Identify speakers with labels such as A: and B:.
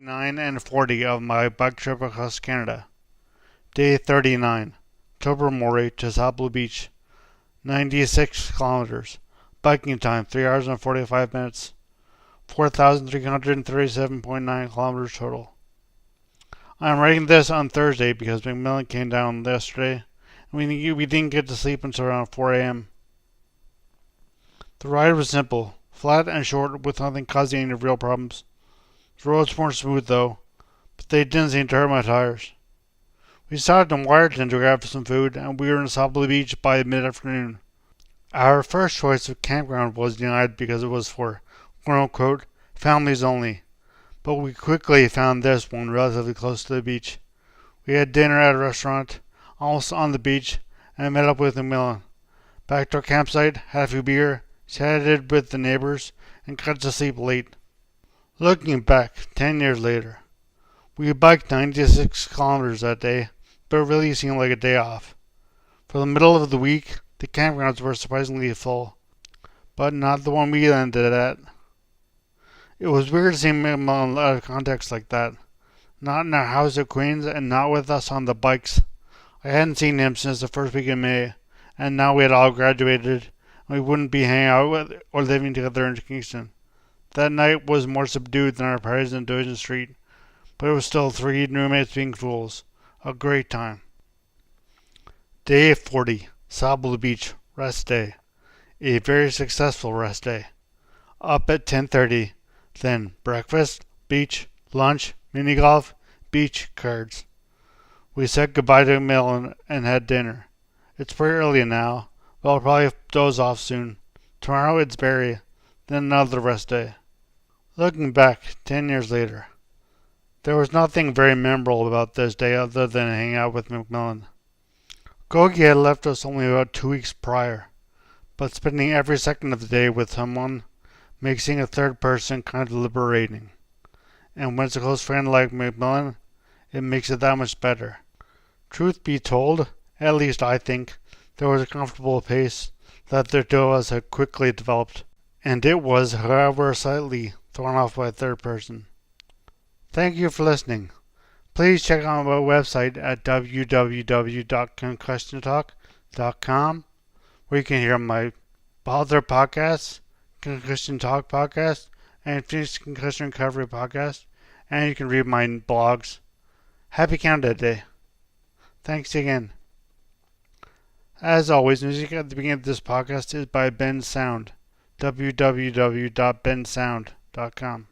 A: 9 and 40 of my bike trip across Canada. Day 39. Tobermory to Sable Beach. 96 kilometers. Biking time 3 hours and 45 minutes. 4,337.9 kilometers total. I'm writing this on Thursday because McMillan came down yesterday and we didn't get to sleep until around 4 a.m. The ride was simple, flat and short with nothing causing any real problems. The roads weren't smooth though, but they didn't seem to hurt my tires. We stopped in Wyerton to grab some food and we were in Sable Beach by mid-afternoon. Our first choice of campground was denied because it was for quote-unquote families only, but we quickly found this one relatively close to the beach. We had dinner at a restaurant, almost on the beach, and met up with McMillan. Back to our campsite, had a few beer, chatted with the neighbors, and got to sleep late. Looking back, 10 years later, we biked 96 kilometers that day, but it really seemed like a day off. For the middle of the week, the campgrounds were surprisingly full, but not the one we landed at. It was weird seeing him out of context like that. Not in our house at Queens and not with us on the bikes. I hadn't seen him since the first week in May, and now we had all graduated and we wouldn't be hanging out with or living together in Kingston. That night was more subdued than our parties in Division Street, but it was still 3 roommates being fools. A great time. Day 40, Sable Beach, rest day. A very successful rest day. Up at 10:30, then breakfast, beach, lunch, mini golf, beach, cards. We said goodbye to Millen and had dinner. It's pretty early now, but I'll probably doze off soon. Tomorrow it's Barry, then another rest day. Looking back, 10 years later, there was nothing very memorable about this day other than hanging out with McMillan. Gogi had left us only about 2 weeks prior, but spending every second of the day with someone makes seeing a third person kind of liberating. And when it's a close friend like McMillan, it makes it that much better. Truth be told, at least I think, there was a comfortable pace that the two of us had quickly developed, and it was, however slightly, thrown off by a third person. Thank you for listening. Please check out my website at www.concussiontalk.com, where you can hear my other podcasts, Concussion Talk podcast, and Phoenix Concussion Recovery podcast, and you can read my blogs. Happy Canada Day. Thanks again. As always, music at the beginning of this podcast is by Ben Sound. www.bensound.com.